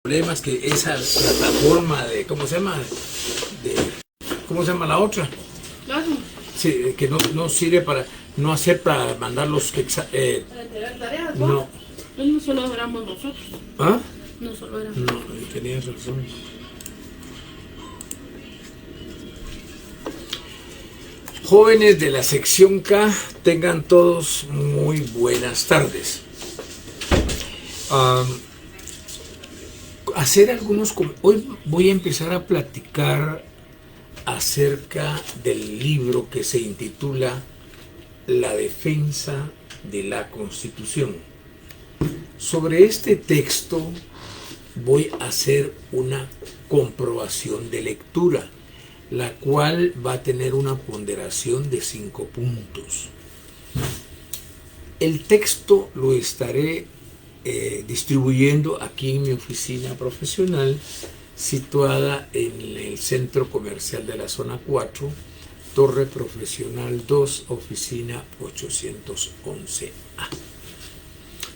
problema es que esa plataforma de, ¿cómo se llama? ¿Cómo se llama la otra? Claro. Sí, que no sirve para, no acepta mandar los que... Para entregar tareas, ¿no? no. Pues no solo éramos nosotros. ¿Ah? No solo éramos. No, tenías razón. Jóvenes de la sección K, tengan todos muy buenas tardes. Hoy voy a empezar a platicar acerca del libro que se intitula La defensa de la Constitución. Sobre este texto voy a hacer una comprobación de lectura, la cual va a tener una ponderación de 5 puntos. El texto lo estaré distribuyendo aquí en mi oficina profesional, situada en el Centro Comercial de la Zona 4, Torre Profesional 2, Oficina 811A.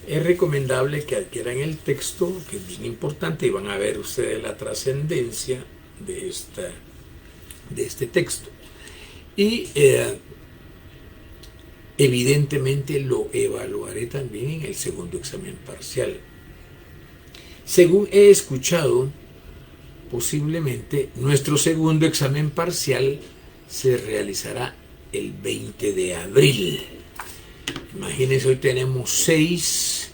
Es recomendable que adquieran el texto, que es bien importante, y van a ver ustedes la trascendencia de este texto. Y evidentemente lo evaluaré también en el segundo examen parcial. Según he escuchado, posiblemente nuestro segundo examen parcial se realizará el 20 de abril. Imagínense, hoy tenemos 6.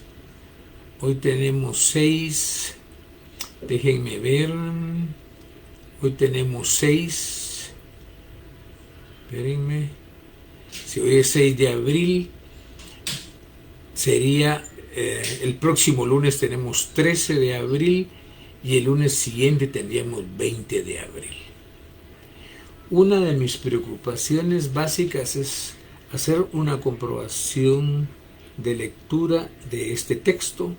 Déjenme ver. Hoy tenemos 6. Espérenme. Si hoy es 6 de abril, sería el próximo lunes tenemos 13 de abril y el lunes siguiente tendríamos 20 de abril. Una de mis preocupaciones básicas es hacer una comprobación de lectura de este texto,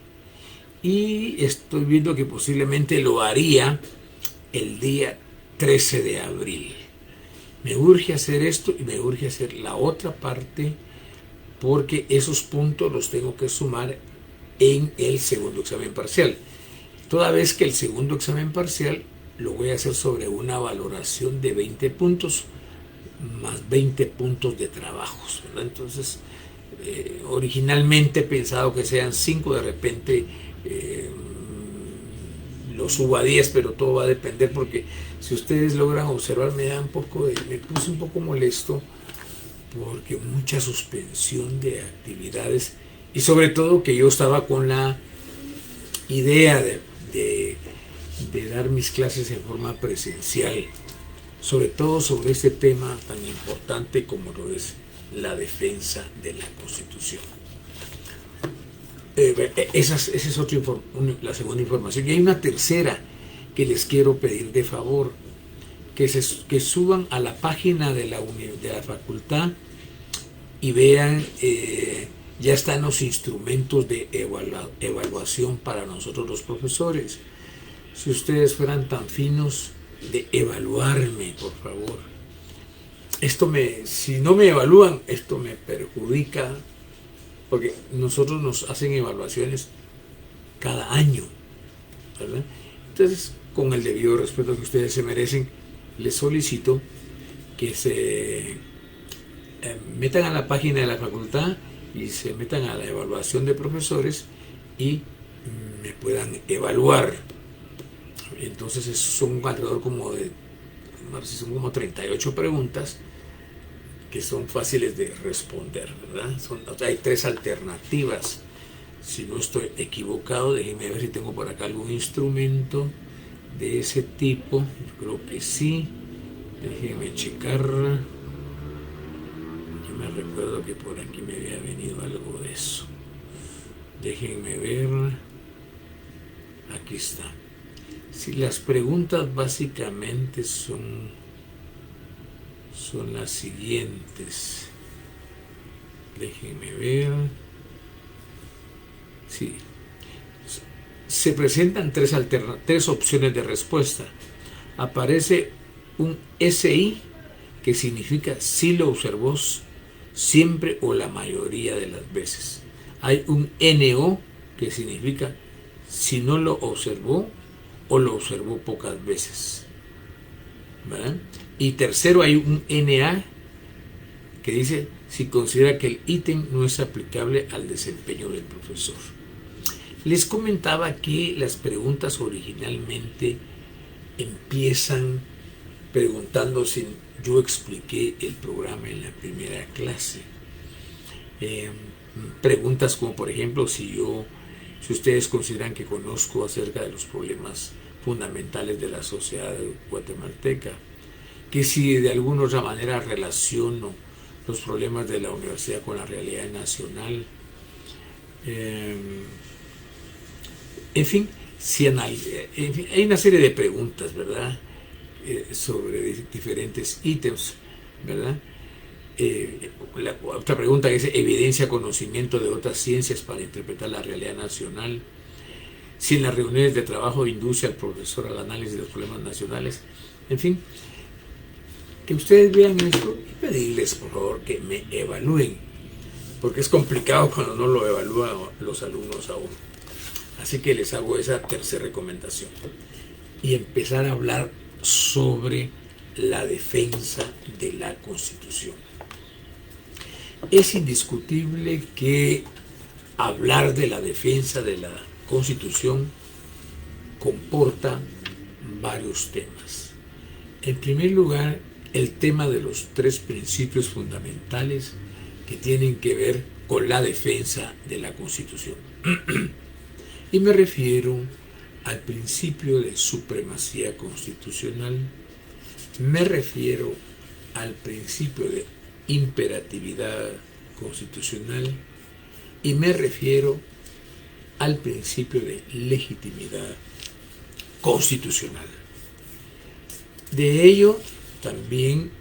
y estoy viendo que posiblemente lo haría el día 13 de abril. Me urge hacer esto y me urge hacer la otra parte, porque esos puntos los tengo que sumar en el segundo examen parcial. Toda vez que el segundo examen parcial lo voy a hacer sobre una valoración de 20 puntos más 20 puntos de trabajos, ¿verdad? Entonces, originalmente he pensado que sean 5, de repente lo subo a 10, pero todo va a depender, porque si ustedes logran observar, me puse un poco molesto porque mucha suspensión de actividades, y sobre todo que yo estaba con la idea de dar mis clases en forma presencial, sobre todo sobre este tema tan importante como lo es la defensa de la Constitución. Esa es la segunda información. Y hay una tercera que les quiero pedir de favor, que suban a la página de la facultad y vean, ya están los instrumentos de evaluación para nosotros los profesores. Si ustedes fueran tan finos de evaluarme, por favor. Si no me evalúan, esto me perjudica, porque nosotros nos hacen evaluaciones cada año, ¿verdad? Entonces, con el debido respeto que ustedes se merecen, les solicito que se metan a la página de la facultad y se metan a la evaluación de profesores y me puedan evaluar. Entonces son alrededor son como 38 preguntas que son fáciles de responder, ¿verdad? Hay 3 alternativas. Si no estoy equivocado, déjenme ver si tengo por acá algún instrumento de ese tipo. Yo creo que sí. Déjenme checar. Yo me recuerdo que por aquí me había venido algo de eso. Déjenme ver. Aquí está. Si las preguntas básicamente son las siguientes. Déjenme ver. Sí. Se presentan 3 opciones de respuesta. Aparece un SI, que significa sí lo observó siempre o la mayoría de las veces. Hay un NO, que significa si no lo observó o lo observó pocas veces, ¿verdad? Y tercero, hay un NA que dice si considera que el ítem no es aplicable al desempeño del profesor. Les comentaba que las preguntas originalmente empiezan preguntando si yo expliqué el programa en la primera clase. Preguntas como, por ejemplo, si ustedes consideran que conozco acerca de los problemas fundamentales de la sociedad guatemalteca, que si de alguna otra manera relaciono los problemas de la universidad con la realidad nacional. En fin, hay una serie de preguntas, ¿verdad? Sobre diferentes ítems, ¿verdad? La otra pregunta es: ¿evidencia conocimiento de otras ciencias para interpretar la realidad nacional? Si en las reuniones de trabajo induce al profesor al análisis de los problemas nacionales. En fin, que ustedes vean esto y pedirles, por favor, que me evalúen, porque es complicado cuando no lo evalúan los alumnos aún. Así que les hago esa tercera recomendación y empezar a hablar sobre la defensa de la Constitución. Es indiscutible que hablar de la defensa de la Constitución comporta varios temas. En primer lugar, el tema de los 3 principios fundamentales que tienen que ver con la defensa de la Constitución. Y me refiero al principio de supremacía constitucional, me refiero al principio de imperatividad constitucional y me refiero al principio de legitimidad constitucional. De ello también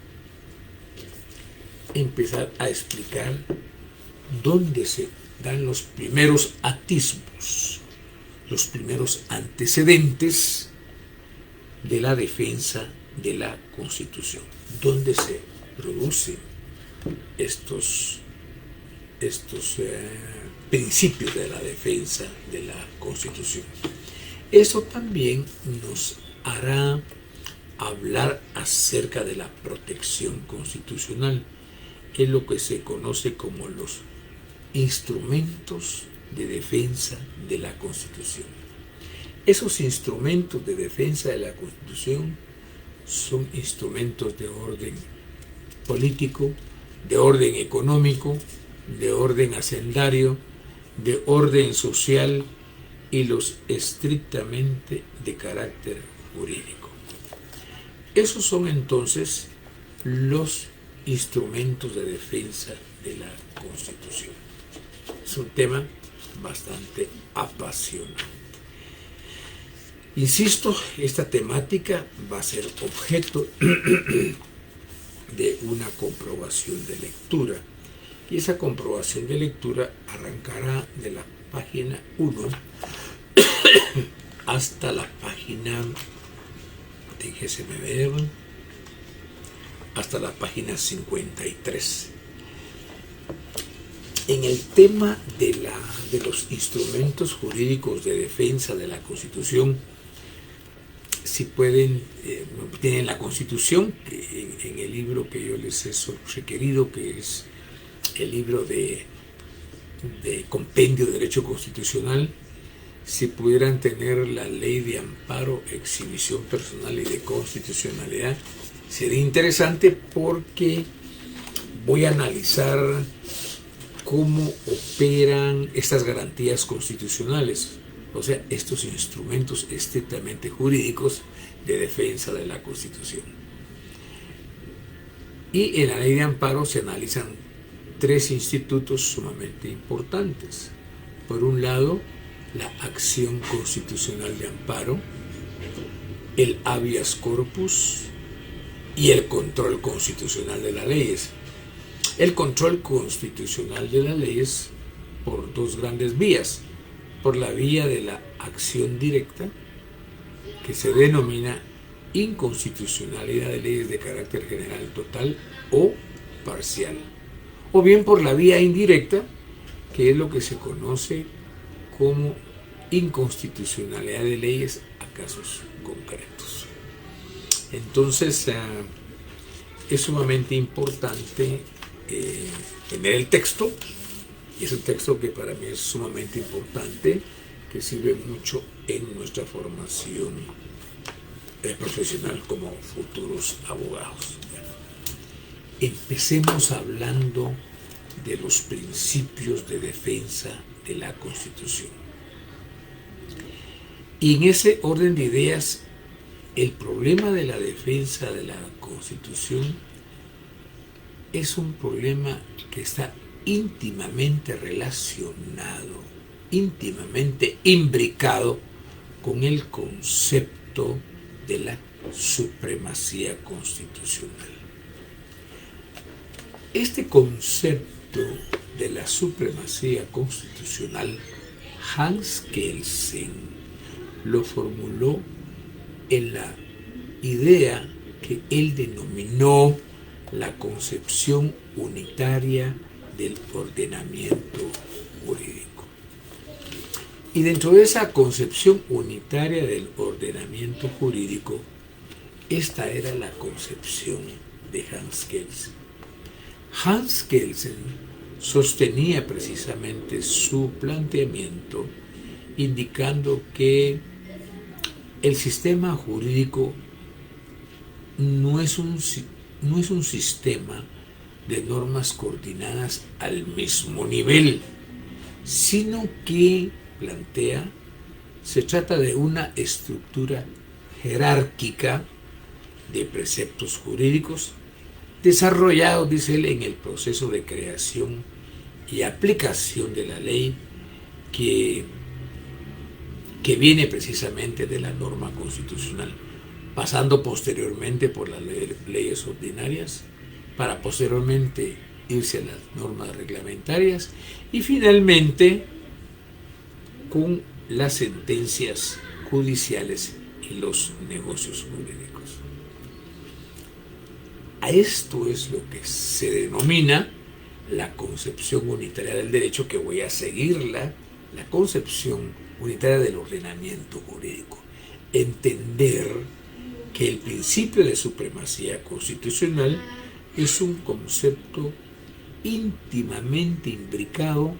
empezar a explicar dónde se dan los primeros atisbos, los primeros antecedentes de la defensa de la Constitución, dónde se producen estos principios de la defensa de la Constitución. Eso también nos hará hablar acerca de la protección constitucional, que es lo que se conoce como los instrumentos de defensa de la Constitución. Esos instrumentos de defensa de la Constitución son instrumentos de orden político, de orden económico, de orden hacendario, de orden social y los estrictamente de carácter jurídico. Esos son entonces los instrumentos de defensa de la Constitución. Es un tema bastante apasionante. Insisto, esta temática va a ser objeto de una comprobación de lectura, y esa comprobación de lectura arrancará de la página 1 hasta la página, déjeme ver, hasta la página 53. En el tema de los instrumentos jurídicos de defensa de la Constitución, si pueden, tienen la Constitución, que en el libro que yo les he requerido, que es el libro de Compendio de Derecho Constitucional. Si pudieran tener la Ley de Amparo, Exhibición Personal y de Constitucionalidad, sería interesante, porque voy a analizar cómo operan estas garantías constitucionales, o sea, estos instrumentos estrictamente jurídicos de defensa de la Constitución. Y en la Ley de Amparo se analizan 3 institutos sumamente importantes. Por un lado, la acción constitucional de amparo, el habeas corpus y el control constitucional de las leyes. El control constitucional de las leyes por 2 grandes vías: por la vía de la acción directa, que se denomina inconstitucionalidad de leyes de carácter general total o parcial, o bien por la vía indirecta, que es lo que se conoce como inconstitucionalidad de leyes casos concretos. Entonces, es sumamente importante tener el texto, y es un texto que para mí es sumamente importante, que sirve mucho en nuestra formación profesional como futuros abogados. Empecemos hablando de los principios de defensa de la Constitución. Y en ese orden de ideas, el problema de la defensa de la Constitución es un problema que está íntimamente relacionado, íntimamente imbricado con el concepto de la supremacía constitucional. Este concepto de la supremacía constitucional, Hans Kelsen lo formuló en la idea que él denominó la concepción unitaria del ordenamiento jurídico. Y dentro de esa concepción unitaria del ordenamiento jurídico, esta era la concepción de Hans Kelsen. Hans Kelsen sostenía precisamente su planteamiento indicando que el sistema jurídico no es un sistema de normas coordinadas al mismo nivel, sino que plantea, se trata de una estructura jerárquica de preceptos jurídicos desarrollados, dice él, en el proceso de creación y aplicación de la ley que viene precisamente de la norma constitucional, pasando posteriormente por las leyes ordinarias, para posteriormente irse a las normas reglamentarias y finalmente con las sentencias judiciales y los negocios jurídicos. A esto es lo que se denomina la concepción unitaria del derecho, que voy a seguirla, la concepción unitaria del ordenamiento jurídico. Entender que el principio de supremacía constitucional es un concepto íntimamente imbricado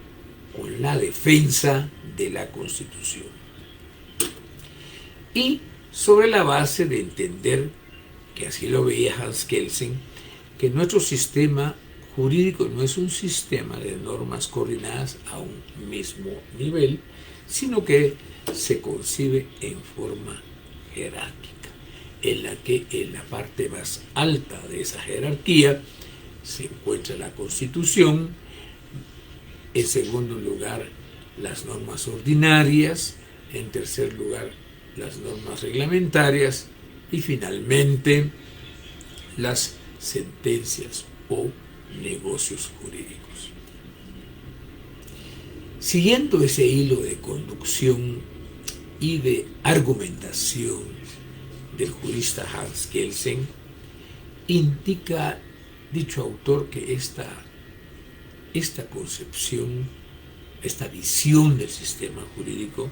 con la defensa de la Constitución. Y sobre la base de entender, que así lo veía Hans Kelsen, que nuestro sistema jurídico no es un sistema de normas coordinadas a un mismo nivel, sino que se concibe en forma jerárquica, en la que en la parte más alta de esa jerarquía se encuentra la Constitución, en segundo lugar las normas ordinarias, en tercer lugar las normas reglamentarias y finalmente las sentencias o negocios jurídicos. Siguiendo ese hilo de conducción y de argumentación del jurista Hans Kelsen, indica dicho autor que esta concepción, esta visión del sistema jurídico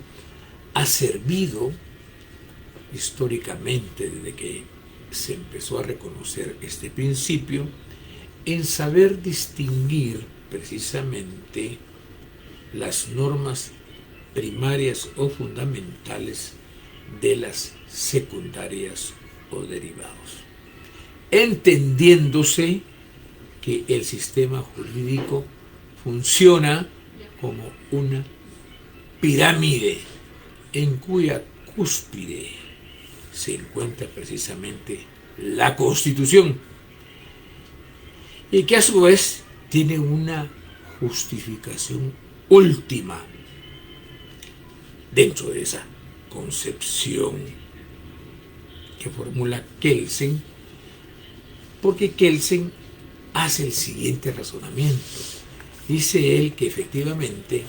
ha servido históricamente, desde que se empezó a reconocer este principio, en saber distinguir precisamente las normas primarias o fundamentales de las secundarias o derivados, entendiéndose que el sistema jurídico funciona como una pirámide en cuya cúspide se encuentra precisamente la Constitución, y que a su vez tiene una justificación última dentro de esa concepción que formula Kelsen, porque Kelsen hace el siguiente razonamiento. Dice él que efectivamente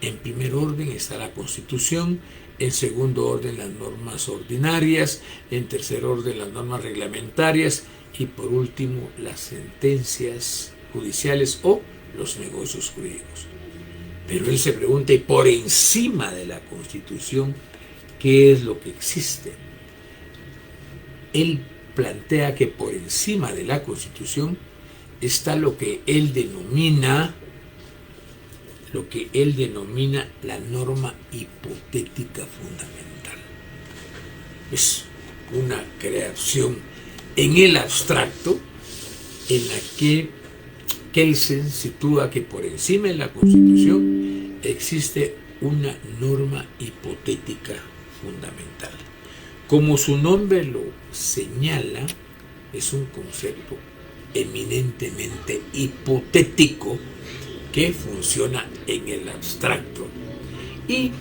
en primer orden está la Constitución, en segundo orden las normas ordinarias, en tercer orden las normas reglamentarias y por último las sentencias judiciales o los negocios jurídicos. Pero él se pregunta, y por encima de la Constitución, ¿Qué es lo que existe? Él plantea que por encima de la Constitución está lo que él denomina la norma hipotética fundamental. Es una creación en el abstracto en la que Kelsen sitúa que por encima de la Constitución existe una norma hipotética fundamental. Como su nombre lo señala, es un concepto eminentemente hipotético que funciona en el abstracto. Y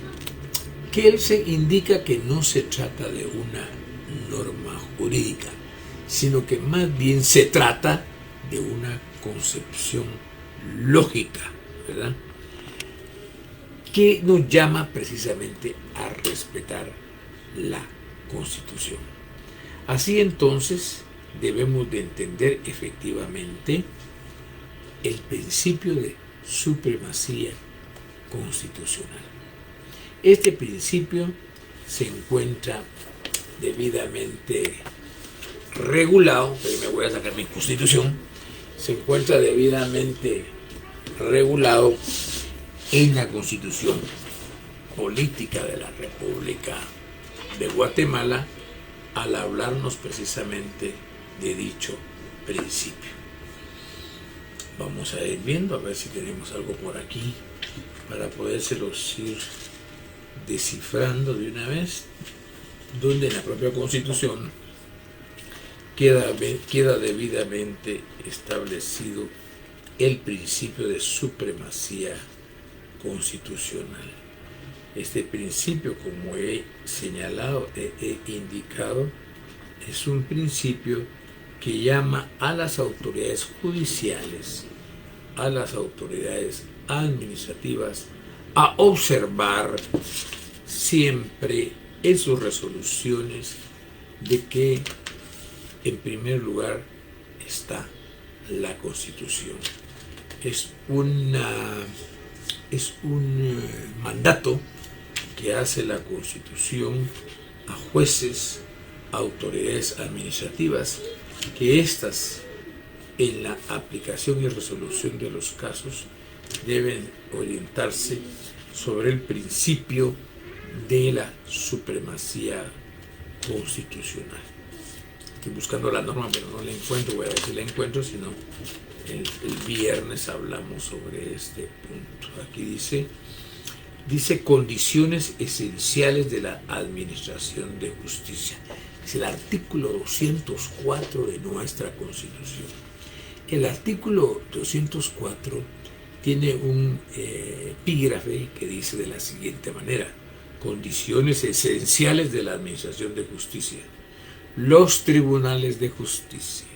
Kelsen indica que no se trata de una norma jurídica, sino que más bien se trata de una concepción lógica, ¿verdad?, que nos llama precisamente a respetar la Constitución. Así entonces debemos de entender efectivamente el principio de supremacía constitucional. Este principio se encuentra debidamente regulado, pero me voy a sacar mi Constitución, se encuentra debidamente regulado en la Constitución Política de la República de Guatemala, al hablarnos precisamente de dicho principio. Vamos a ir viendo a ver si tenemos algo por aquí para podérselos ir descifrando de una vez, donde en la propia Constitución queda debidamente establecido el principio de supremacía constitucional. Este principio, como he señalado, he indicado, es un principio que llama a las autoridades judiciales, a las autoridades administrativas, a observar siempre en sus resoluciones de que en primer lugar está la Constitución. Es un mandato que hace la Constitución a jueces, a autoridades administrativas, que éstas, en la aplicación y resolución de los casos, deben orientarse sobre el principio de la supremacía constitucional. Estoy buscando la norma, pero no la encuentro. Voy a ver si la encuentro, si no, el viernes hablamos sobre este punto. Aquí dice condiciones esenciales de la administración de justicia. Es el artículo 204 de nuestra Constitución. El artículo 204 tiene un epígrafe que dice de la siguiente manera: condiciones esenciales de la administración de justicia. Los tribunales de justicia,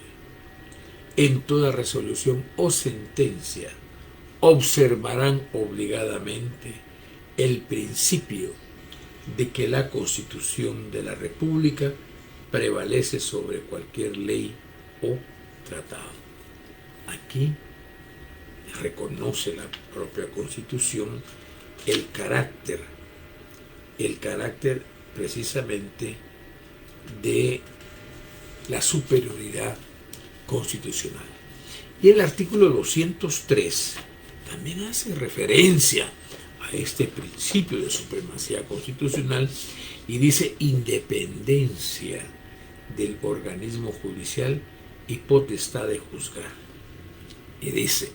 en toda resolución o sentencia, observarán obligadamente el principio de que la Constitución de la República prevalece sobre cualquier ley o tratado. Aquí reconoce la propia Constitución el carácter precisamente de la superioridad constitucional. Y el artículo 203 también hace referencia a este principio de supremacía constitucional y dice independencia del organismo judicial y potestad de juzgar. Y dice: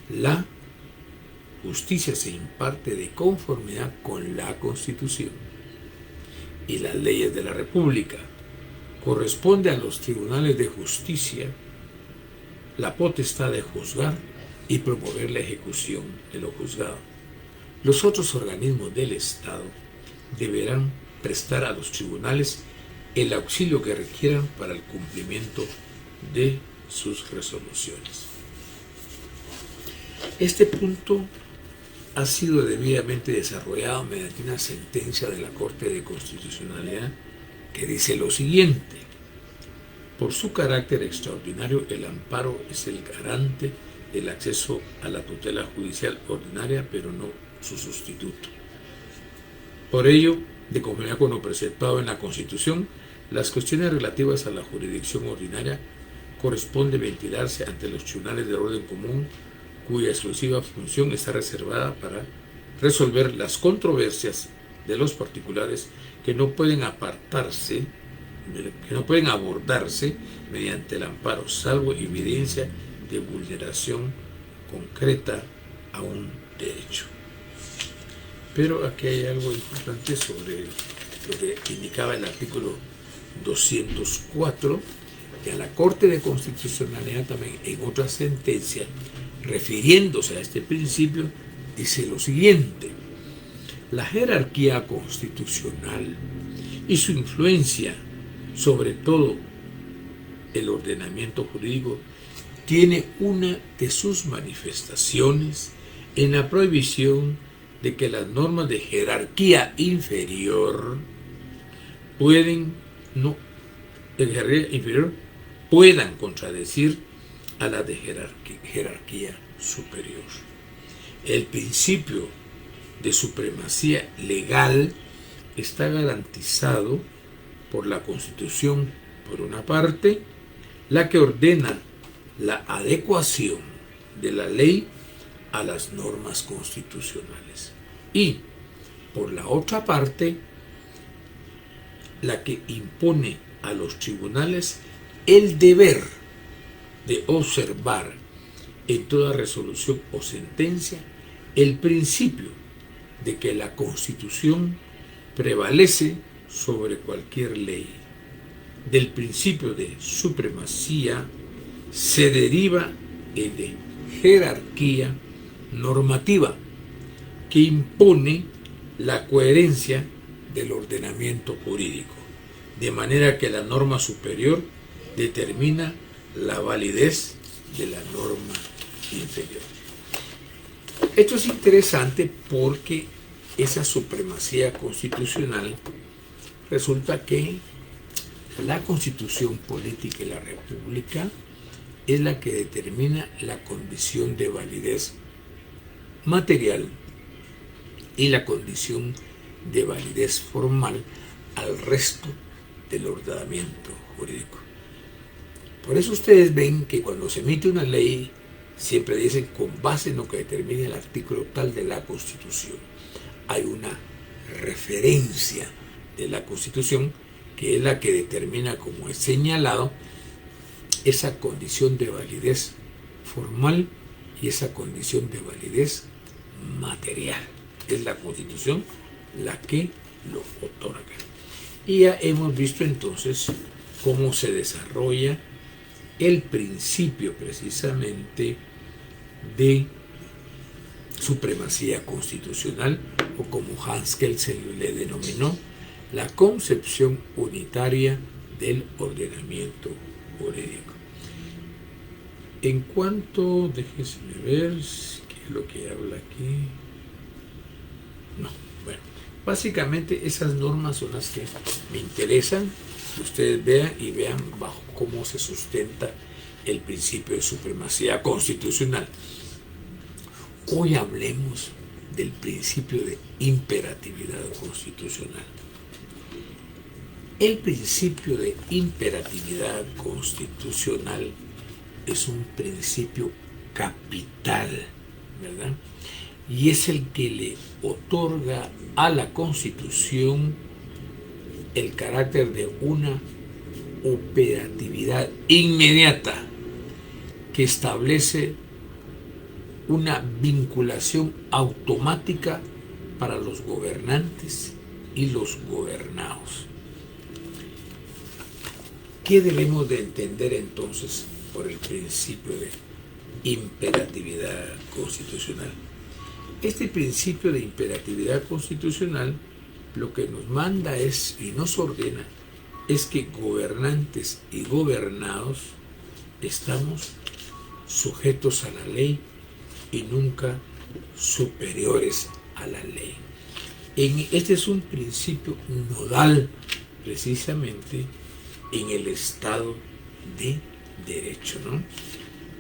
la justicia se imparte de conformidad con la Constitución y las leyes de la República. Corresponde a los tribunales de justicia la potestad de juzgar y promover la ejecución de lo juzgado. Los otros organismos del Estado deberán prestar a los tribunales el auxilio que requieran para el cumplimiento de sus resoluciones. Este punto ha sido debidamente desarrollado mediante una sentencia de la Corte de Constitucionalidad que dice lo siguiente: por su carácter extraordinario, el amparo es el garante del acceso a la tutela judicial ordinaria, pero no su sustituto. Por ello, de conformidad con lo preceptado en la Constitución, las cuestiones relativas a la jurisdicción ordinaria corresponde ventilarse ante los tribunales de orden común, cuya exclusiva función está reservada para resolver las controversias de los particulares que no pueden abordarse mediante el amparo, salvo evidencia de vulneración concreta a un derecho. Pero aquí hay algo importante sobre lo que indicaba el artículo 204, que a la Corte de Constitucionalidad también en otra sentencia, refiriéndose a este principio, dice lo siguiente: la jerarquía constitucional y su influencia sobre todo el ordenamiento jurídico tiene una de sus manifestaciones en la prohibición de que las normas de jerarquía inferior puedan contradecir a las de jerarquía superior. El principio de supremacía legal está garantizado por la Constitución, por una parte, la que ordena la adecuación de la ley a las normas constitucionales, y por la otra parte, la que impone a los tribunales el deber de observar en toda resolución o sentencia el principio de que la Constitución prevalece sobre cualquier ley. Del principio de supremacía se deriva el de jerarquía normativa, que impone la coherencia del ordenamiento jurídico, de manera que la norma superior determina la validez de la norma inferior. Esto es interesante porque esa supremacía constitucional resulta que la Constitución política de la República es la que determina la condición de validez material y la condición de validez formal al resto del ordenamiento jurídico. Por eso ustedes ven que cuando se emite una ley siempre dicen con base en lo que determina el artículo tal de la Constitución. Hay una referencia de la Constitución que es la que determina, como he señalado, esa condición de validez formal y esa condición de validez material. Es la Constitución la que lo otorga. Y ya hemos visto entonces cómo se desarrolla el principio precisamente de supremacía constitucional, o como Hans Kelsen le denominó, la concepción unitaria del ordenamiento jurídico. En cuanto, déjenme ver qué es lo que habla aquí. No, bueno, básicamente esas normas son las que me interesan que ustedes vean y vean bajo cómo se sustenta el principio de supremacía constitucional. Hoy hablemos del principio de imperatividad constitucional. El principio de imperatividad constitucional es un principio capital, ¿verdad? Y es el que le otorga a la Constitución el carácter de una operatividad inmediata que establece una vinculación automática para los gobernantes y los gobernados. ¿Qué debemos de entender entonces por el principio de imperatividad constitucional? Este principio de imperatividad constitucional lo que nos manda es, y nos ordena, es que gobernantes y gobernados estamos sujetos a la ley y nunca superiores a la ley. Este es un principio nodal precisamente en el Estado de Derecho, ¿no?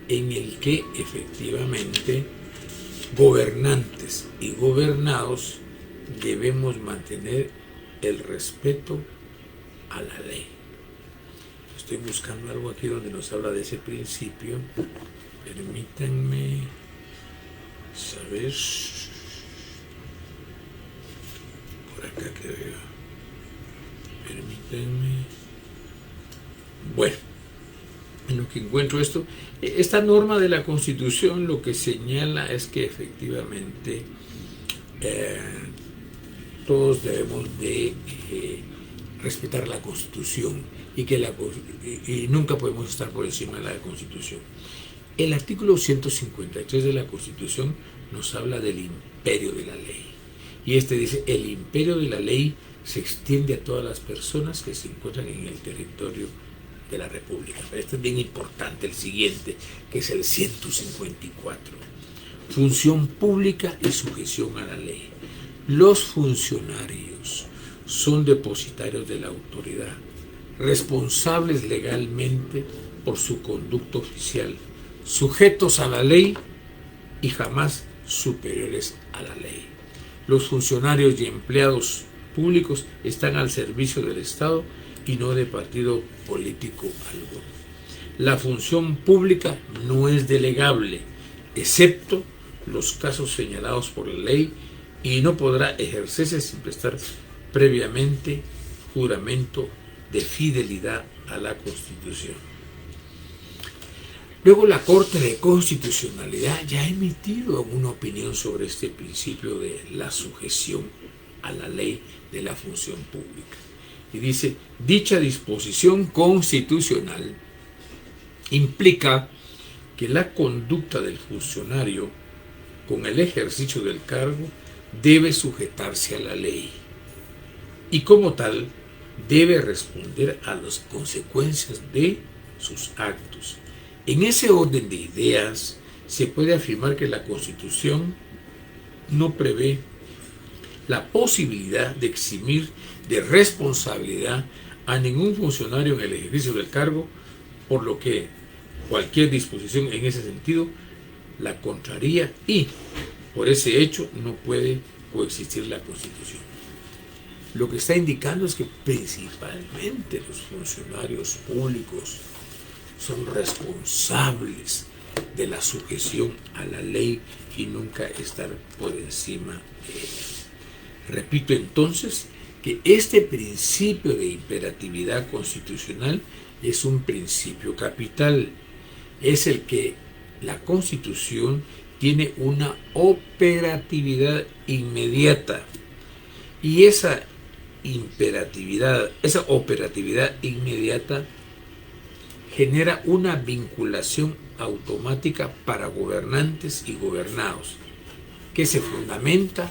En el que efectivamente gobernantes y gobernados debemos mantener el respeto a la ley. Estoy buscando algo aquí donde nos habla de ese principio. Permítanme saber. Por acá creo. Permítanme. Bueno, en lo que encuentro esto, esta norma de la Constitución lo que señala es que efectivamente todos debemos de respetar la Constitución y nunca podemos estar por encima de la Constitución. El artículo 153 de la Constitución nos habla del imperio de la ley. Y este dice, el imperio de la ley se extiende a todas las personas que se encuentran en el territorio de la República. Pero este es bien importante, el siguiente, que es el 154. Función pública y sujeción a la ley. Los funcionarios son depositarios de la autoridad, responsables legalmente por su conducta oficial, sujetos a la ley y jamás superiores a la ley. Los funcionarios y empleados públicos están al servicio del Estado y no de partido político alguno. La función pública no es delegable, excepto los casos señalados por la ley, y no podrá ejercerse sin prestar previamente juramento de fidelidad a la Constitución. Luego la Corte de Constitucionalidad ya ha emitido una opinión sobre este principio de la sujeción a la ley de la función pública. Y dice, dicha disposición constitucional implica que la conducta del funcionario con el ejercicio del cargo debe sujetarse a la ley y como tal debe responder a las consecuencias de sus actos. En ese orden de ideas se puede afirmar que la Constitución no prevé la posibilidad de eximir de responsabilidad a ningún funcionario en el ejercicio del cargo, por lo que cualquier disposición en ese sentido la contraría y por ese hecho no puede coexistir la Constitución. Lo que está indicando es que principalmente los funcionarios públicos son responsables de la sujeción a la ley y nunca estar por encima de ella. Repito entonces que este principio de imperatividad constitucional es un principio capital, es el que la Constitución tiene una operatividad inmediata y esa operatividad inmediata genera una vinculación automática para gobernantes y gobernados, que se fundamenta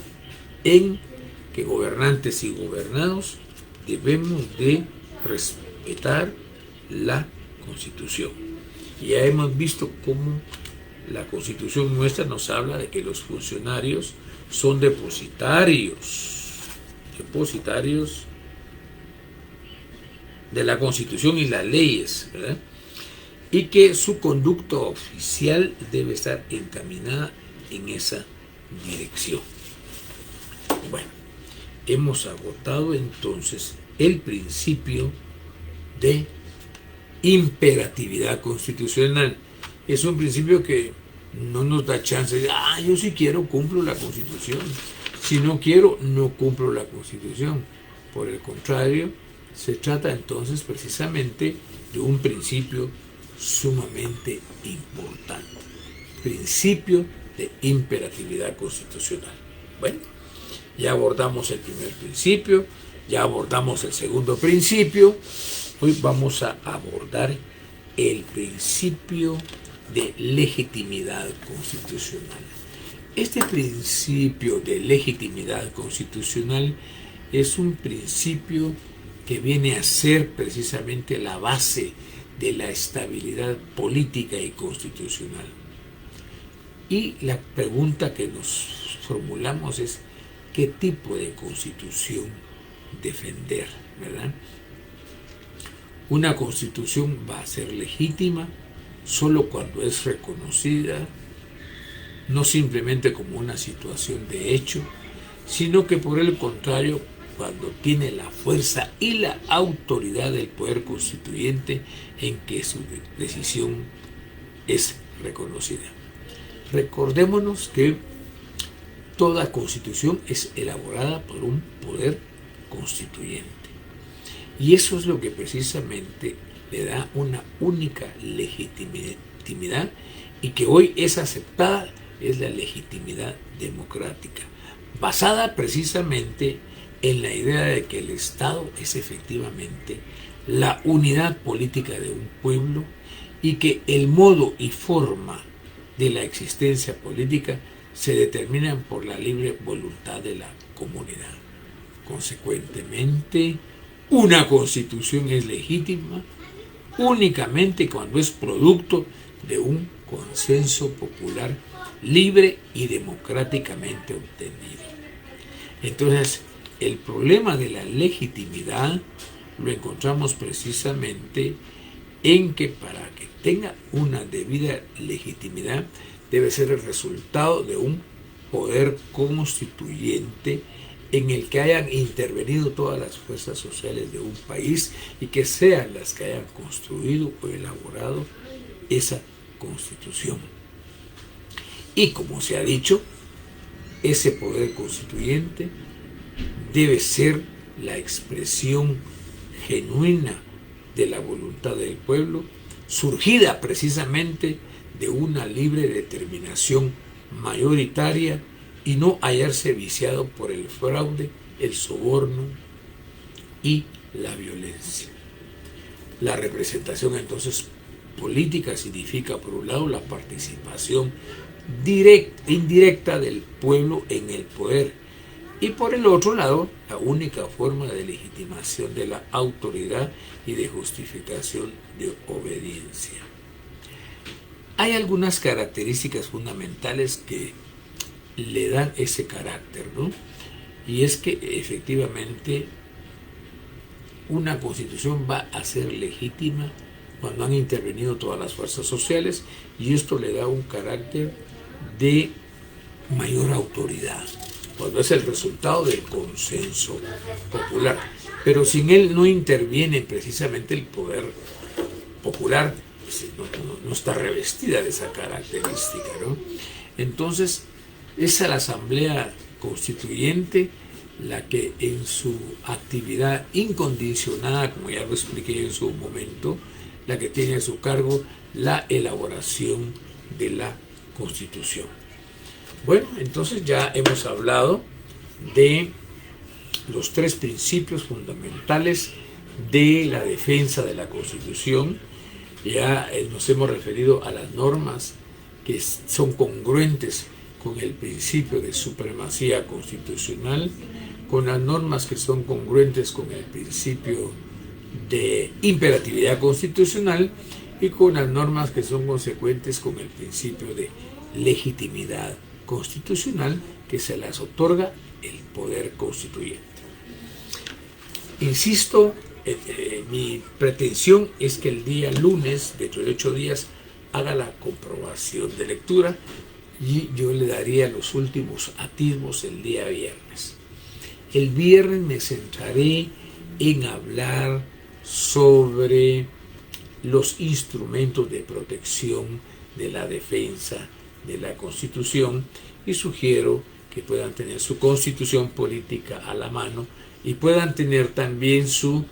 en que gobernantes y gobernados debemos de respetar la Constitución. Y ya hemos visto cómo la Constitución nuestra nos habla de que los funcionarios son depositarios de la Constitución y las leyes, ¿verdad? Y que su conducta oficial debe estar encaminada en esa dirección. Bueno, hemos agotado entonces el principio de imperatividad constitucional. Es un principio que no nos da chance de, yo si quiero cumplo la Constitución, si no quiero no cumplo la Constitución. Por el contrario, se trata entonces precisamente de un principio sumamente importante, principio de imperatividad constitucional. Bueno, ya abordamos el primer principio, ya abordamos el segundo principio, hoy vamos a abordar el principio de legitimidad constitucional. Este principio de legitimidad constitucional es un principio que viene a ser precisamente la base de la estabilidad política y constitucional. Y la pregunta que nos formulamos es, ¿qué tipo de constitución defender? ¿Verdad? Una constitución va a ser legítima solo cuando es reconocida, no simplemente como una situación de hecho, sino que por el contrario cuando tiene la fuerza y la autoridad del poder constituyente en que su decisión es reconocida. Recordémonos que toda constitución es elaborada por un poder constituyente. Y eso es lo que precisamente le da una única legitimidad y que hoy es aceptada, es la legitimidad democrática, basada precisamente en la idea de que el Estado es efectivamente la unidad política de un pueblo y que el modo y forma de la existencia política se determinan por la libre voluntad de la comunidad. Consecuentemente, una constitución es legítima únicamente cuando es producto de un consenso popular libre y democráticamente obtenido. Entonces, el problema de la legitimidad lo encontramos precisamente en que para que tenga una debida legitimidad debe ser el resultado de un poder constituyente en el que hayan intervenido todas las fuerzas sociales de un país y que sean las que hayan construido o elaborado esa constitución. Y como se ha dicho, ese poder constituyente debe ser la expresión genuina de la voluntad del pueblo, surgida precisamente de una libre determinación mayoritaria y no hallarse viciado por el fraude, el soborno y la violencia. La representación entonces política significa, por un lado, la participación directa e indirecta del pueblo en el poder y por el otro lado, la única forma de legitimación de la autoridad y de justificación de obediencia. Hay algunas características fundamentales que le dan ese carácter, ¿no? Y es que efectivamente una constitución va a ser legítima cuando han intervenido todas las fuerzas sociales y esto le da un carácter de mayor autoridad, cuando es el resultado del consenso popular. Pero sin él no interviene precisamente el poder popular, no está revestida de esa característica, ¿no? Entonces, es a la Asamblea Constituyente la que en su actividad incondicionada, como ya lo expliqué en su momento, la que tiene a su cargo la elaboración de la Constitución. Bueno, entonces ya hemos hablado de los tres principios fundamentales de la defensa de la Constitución. Ya nos hemos referido a las normas que son congruentes con el principio de supremacía constitucional, con las normas que son congruentes con el principio de imperatividad constitucional y con las normas que son consecuentes con el principio de legitimidad constitucional que se las otorga el poder constituyente. Insisto, mi pretensión es que el día lunes, dentro de 8 días, haga la comprobación de lectura y yo le daría los últimos atisbos el día viernes. El viernes me centraré en hablar sobre los instrumentos de protección de la defensa de la Constitución y sugiero que puedan tener su Constitución política a la mano y puedan tener también su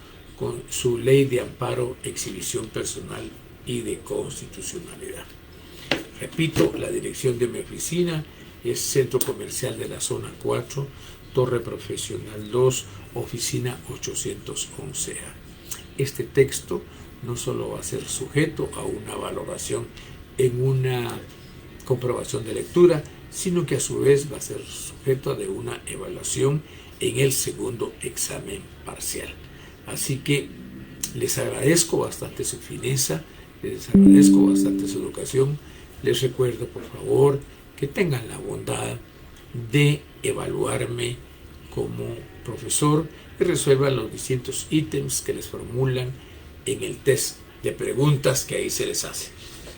ley de amparo, exhibición personal y de constitucionalidad. Repito, la dirección de mi oficina es Centro Comercial de la Zona 4, Torre Profesional 2, Oficina 811A. Este texto no solo va a ser sujeto a una valoración en una comprobación de lectura, sino que a su vez va a ser sujeto de una evaluación en el segundo examen parcial. Así que les agradezco bastante su fineza, les agradezco bastante su educación. Les recuerdo, por favor, que tengan la bondad de evaluarme como profesor y resuelvan los distintos ítems que les formulan en el test de preguntas que ahí se les hace.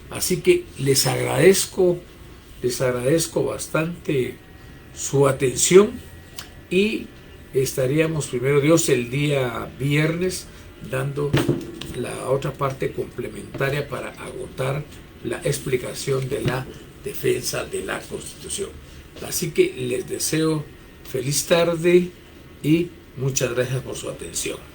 Así que les agradezco bastante su atención y estaríamos primero Dios el día viernes dando la otra parte complementaria para agotar la explicación de la defensa de la Constitución. Así que les deseo feliz tarde y muchas gracias por su atención.